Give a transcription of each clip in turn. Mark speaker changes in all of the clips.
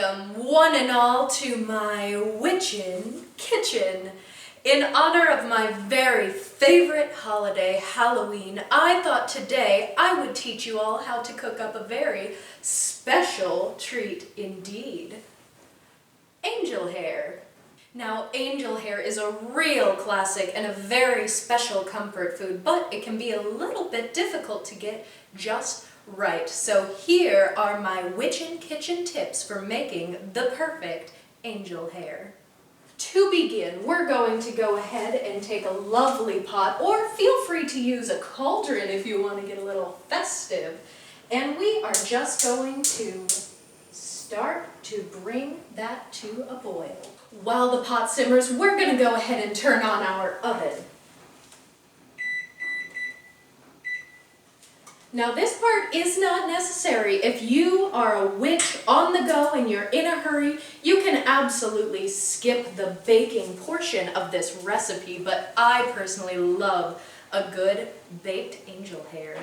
Speaker 1: Welcome, one and all, to my Witchen Kitchen. In honor of my very favorite holiday, Halloween, I thought today I would teach you all how to cook up a very special treat indeed. Angel hair. Now, angel hair is a real classic and a very special comfort food, but it can be a little bit difficult to get just right. So here are my Witchen Kitchen tips for making the perfect angel hair. To begin, we're going to go ahead and take a lovely pot, or feel free to use a cauldron if you want to get a little festive. And we are just going to start to bring that to a boil. While the pot simmers, we're going to go ahead and turn on our oven. Now this part is not necessary. If you are a witch on the go and you're in a hurry, you can absolutely skip the baking portion of this recipe, but I personally love a good baked angel hair.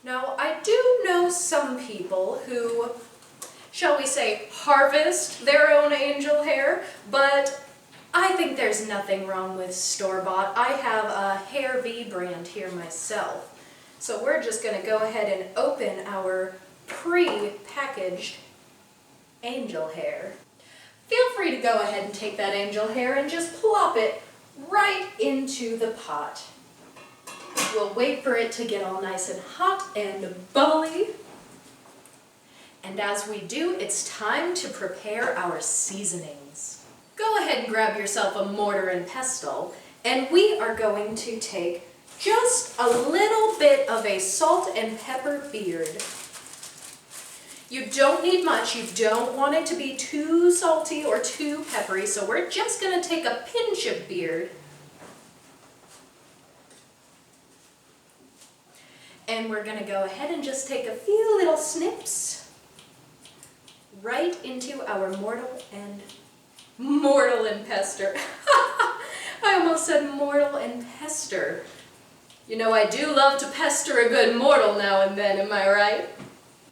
Speaker 1: Now I do know some people who, shall we say, harvest their own angel hair, but I think there's nothing wrong with store-bought. I have a Hair V brand here myself. So we're just going to go ahead and open our pre-packaged angel hair. Feel free to go ahead and take that angel hair and just plop it right into the pot. We'll wait for it to get all nice and hot and bubbly. And as we do, it's time to prepare our seasonings. Go ahead and grab yourself a mortar and pestle, and we are going to take just a little bit of a salt and pepper beard. You don't need much. You don't want it to be too salty or too peppery, so we're just going to take a pinch of beard. And we're going to go ahead and just take a few little snips right into our mortal and pestle. I almost said mortal and pester. You know, I do love to pester a good mortal now and then, am I right?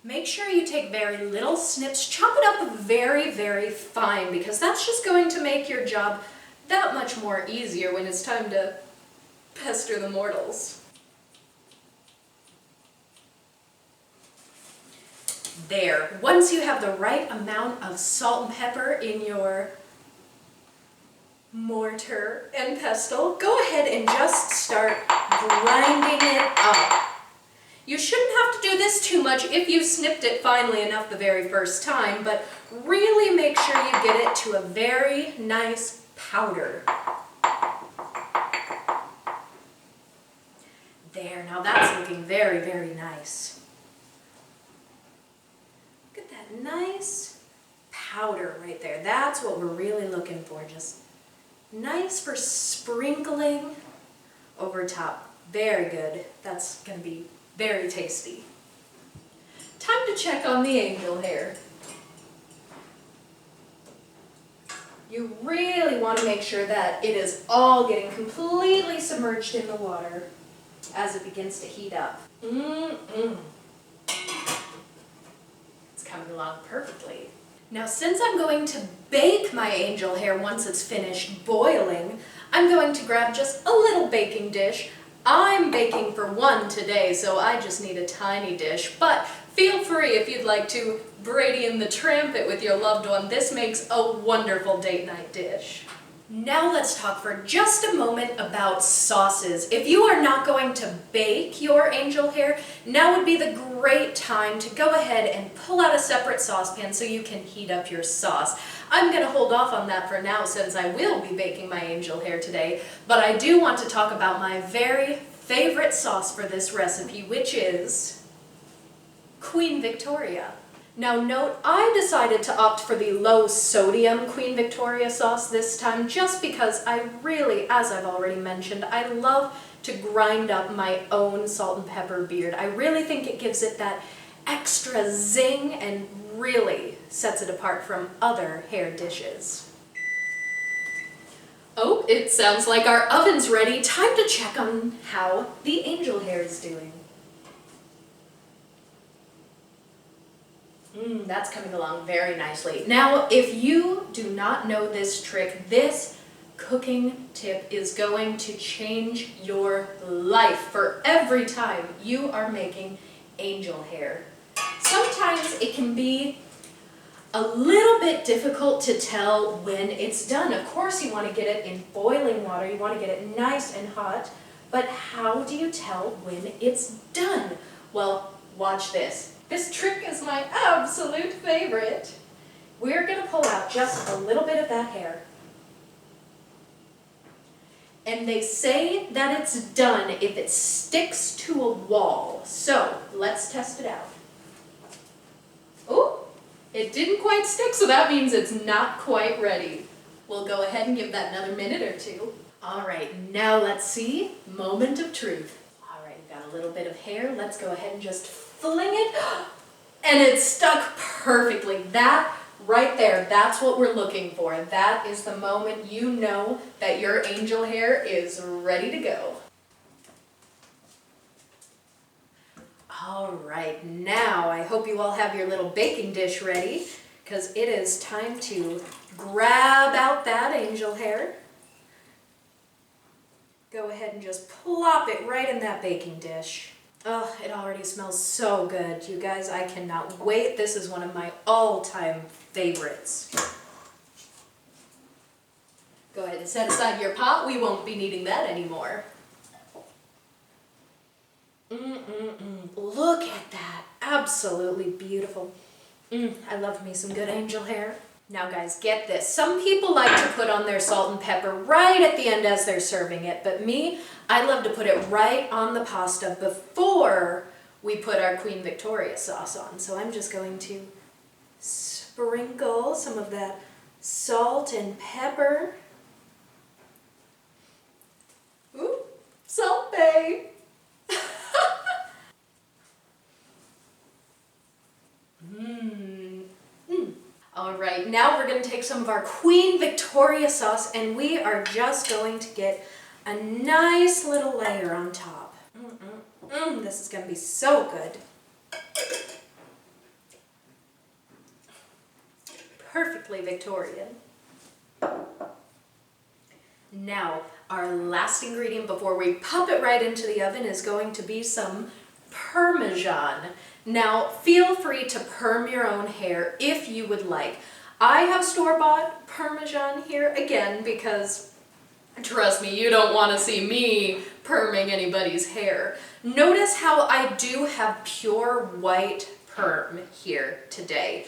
Speaker 1: Make sure you take very little snips, chop it up very, very fine, because that's just going to make your job that much more easier when it's time to pester the mortals. There, once you have the right amount of salt and pepper in your mortar and pestle, go ahead and just start grinding it up. You shouldn't have to do this too much if you snipped it finely enough the very first time, but really make sure you get it to a very nice powder. There, now that's looking very, very nice. Look at that nice powder right there. That's what we're really looking for, just nice for sprinkling over top. Very good. That's going to be very tasty. Time to check on the angel hair. You really want to make sure that it is all getting completely submerged in the water as it begins to heat up. It's coming along perfectly. Now, since I'm going to bake my angel hair once it's finished boiling, I'm going to grab just a little baking dish. I'm baking for one today, so I just need a tiny dish, but feel free if you'd like to Brady and the Tramp it with your loved one. This makes a wonderful date night dish. Now let's talk for just a moment about sauces. If you are not going to bake your angel hair, now would be the great time to go ahead and pull out a separate saucepan so you can heat up your sauce. I'm going to hold off on that for now since I will be baking my angel hair today, but I do want to talk about my very favorite sauce for this recipe, which is Queen Victoria. Now note, I decided to opt for the low sodium Queen Victoria sauce this time just because I really, as I've already mentioned, I love to grind up my own salt and pepper beard. I really think it gives it that extra zing and really sets it apart from other hair dishes. Oh, it sounds like our oven's ready. Time to check on how the angel hair is doing. That's coming along very nicely. Now, if you do not know this trick, this cooking tip is going to change your life for every time you are making angel hair. Sometimes it can be a little bit difficult to tell when it's done. Of course, you want to get it in boiling water, you want to get it nice and hot, but how do you tell when it's done? Well, watch this. This trick is my absolute favorite. We're going to pull out just a little bit of that hair. And they say that it's done if it sticks to a wall. So, let's test it out. Oh, it didn't quite stick, so that means it's not quite ready. We'll go ahead and give that another minute or two. All right, now let's see. Moment of truth. All right, we've got a little bit of hair. Let's go ahead and just fling it. And it stuck perfectly. That right there, that's what we're looking for. That is the moment you know that your angel hair is ready to go. All right, now I hope you all have your little baking dish ready, because it is time to grab out that angel hair. Go ahead and just plop it right in that baking dish. Oh, it already smells so good. You guys, I cannot wait. This is one of my all-time favorites. Go ahead and set aside your pot. We won't be needing that anymore. Look at that. Absolutely beautiful. I love me some good angel hair. Now guys, get this. Some people like to put on their salt and pepper right at the end as they're serving it, but me, I love to put it right on the pasta before we put our Queen Victoria sauce on. So I'm just going to sprinkle some of that salt and pepper. Ooh, Salt Bae! All right, now we're going to take some of our Queen Victoria sauce and we are just going to get a nice little layer on top. This is going to be so good. Perfectly Victorian. Now, our last ingredient before we pop it right into the oven is going to be some Parmesan. Now, feel free to perm your own hair if you would like. I have store-bought Parmesan here, again, because, trust me, you don't want to see me perming anybody's hair. Notice how I do have pure white perm here today.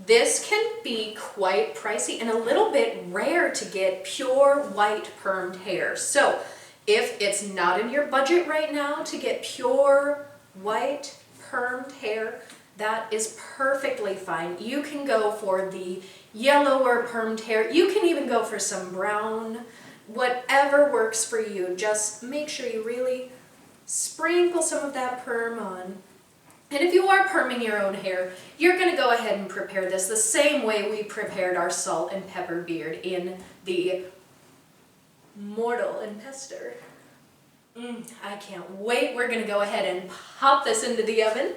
Speaker 1: This can be quite pricey and a little bit rare to get pure white permed hair. So, if it's not in your budget right now to get pure white permed hair, that is perfectly fine. You can go for the yellower permed hair. You can even go for some brown. Whatever works for you. Just make sure you really sprinkle some of that perm on. And if you are perming your own hair, you're going to go ahead and prepare this the same way we prepared our salt and pepper beard in the Mortal and Pester. I can't wait. We're going to go ahead and pop this into the oven.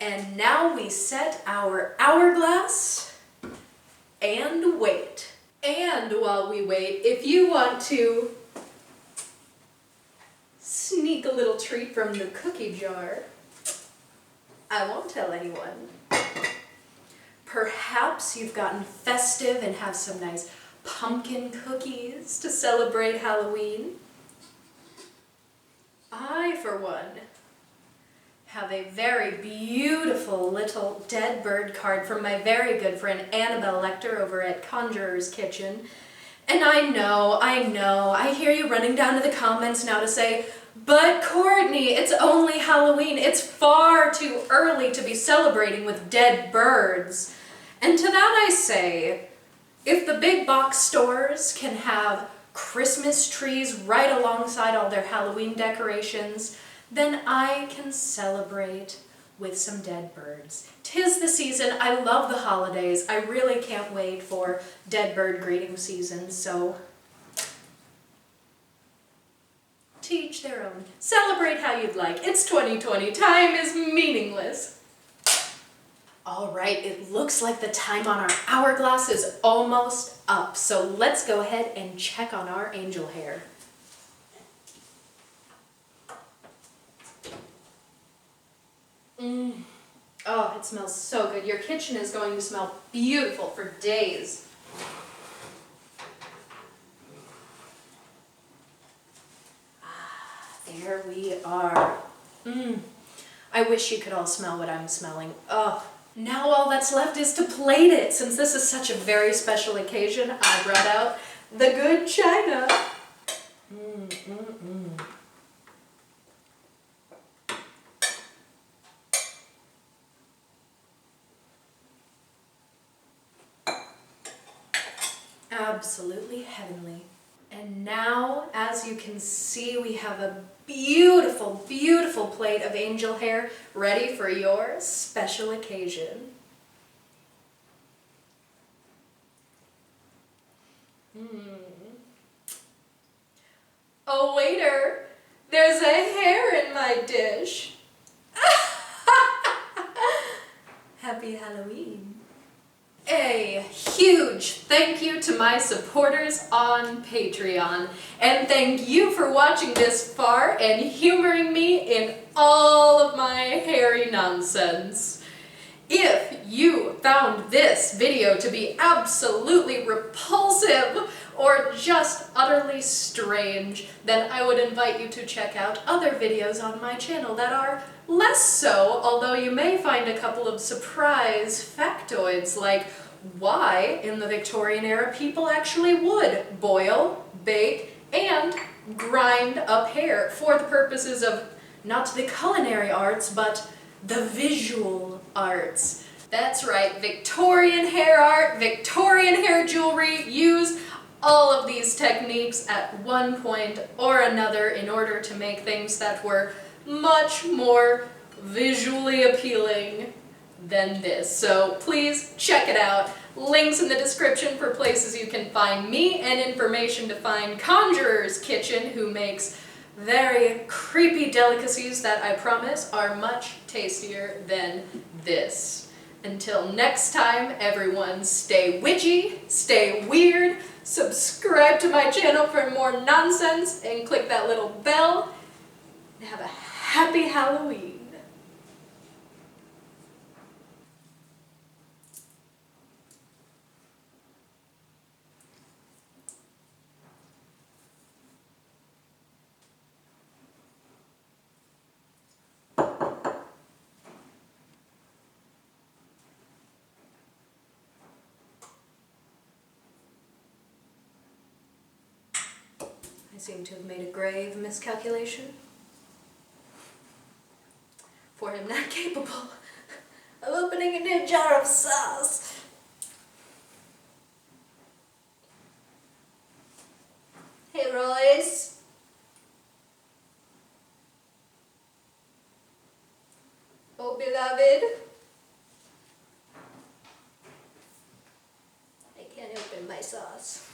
Speaker 1: And now we set our hourglass and wait. And while we wait, if you want to sneak a little treat from the cookie jar, I won't tell anyone. Perhaps you've gotten festive and have some nice pumpkin cookies to celebrate Halloween. I, for one, have a very beautiful little dead bird card from my very good friend Annabelle Lecter over at Conjurer's Kitchen. And I hear you running down to the comments now to say, but Courtney, it's only Halloween. It's far too early to be celebrating with dead birds. And to that I say, if the big box stores can have Christmas trees right alongside all their Halloween decorations, then I can celebrate with some dead birds. 'Tis the season. I love the holidays. I really can't wait for dead bird greeting season, so to each their own. Celebrate how you'd like. It's 2020. Time is meaningless. All right, it looks like the time on our hourglass is almost up, so let's go ahead and check on our angel hair. Oh, it smells so good. Your kitchen is going to smell beautiful for days. There we are. I wish you could all smell what I'm smelling. Oh, now all that's left is to plate it. Since this is such a very special occasion, I brought out the good china. Absolutely heavenly. And now, as you can see, we have a beautiful, beautiful plate of angel hair ready for your special occasion. Oh, waiter, there's a hair in my dish. Happy Halloween. A huge thank you to my supporters on Patreon, and thank you for watching this far and humoring me in all of my hairy nonsense. If you found this video to be absolutely repulsive or just utterly strange, then I would invite you to check out other videos on my channel that are less so, although you may find a couple of surprise factoids like why in the Victorian era people actually would boil, bake, and grind up hair for the purposes of not the culinary arts, but the visual arts. That's right, Victorian hair art, Victorian hair jewelry used all of these techniques at one point or another in order to make things that were much more visually appealing than this. So please check it out. Links in the description for places you can find me and information to find Conjurer's Kitchen, who makes very creepy delicacies that I promise are much tastier than this. Until next time, everyone, stay witchy, stay weird, subscribe to my channel for more nonsense, and click that little bell, and have a happy Halloween. I seem to have made a grave miscalculation. For him not capable of opening a new jar of sauce. Hey, Royce. Oh, beloved. I can't open my sauce.